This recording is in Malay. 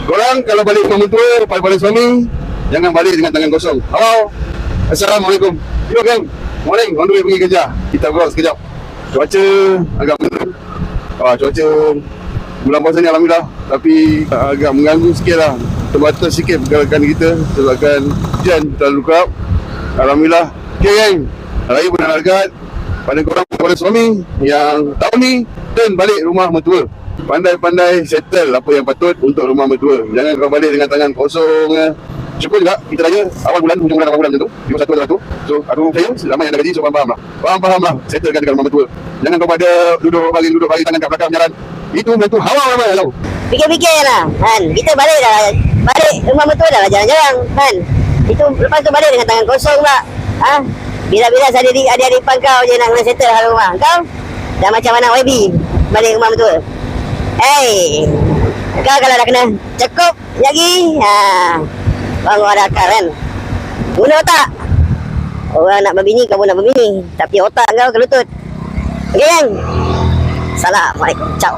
Korang kalau balik rumah mentua pada suami, jangan balik dengan tangan kosong. Halo, Assalamualaikum. You kan? Morning, on the way pergi kerja. Kita berbual sekejap. Cuaca agak mendung. Cuaca bulan puasa ni alhamdulillah, tapi agak mengganggu sikit lah. Terbatas sikit pergerakan kita sebabkan hujan terlalu kerap. Alhamdulillah. Okay gang, raya pun nak dekat. Pada korang, pada suami yang tahun ni turn balik rumah mertua, pandai-pandai settle apa yang patut untuk rumah mertua. Jangan kau balik dengan tangan kosong. Syukur juga kita raya awal bulan, hujung bulan, awal bulan macam tu, 51 So aku percaya ramai yang dah gaji, so faham lah. Faham lah, settlekan dekat rumah mertua. Jangan kau pada duduk bagi tangan kat belakang jalan. Itu menantu hawa ramai tau. Fikir-fikir je lah kan. Kita balik rumah mertua dah lah jarang-jarang kan. Itu lepas tu balik dengan tangan kosong pula. Bila-bila adik-adik ipar kau je nak kena settle hal rumah. Kau dah macam anak YB balik rumah mertua. Kau kalau dah kena cekup lagi, bangun ada akal kan. Guna otak. Orang nak berbini, kau pun nak berbini, tapi otak kau ke lutut. Okay kan? Assalamualaikum. Ciao.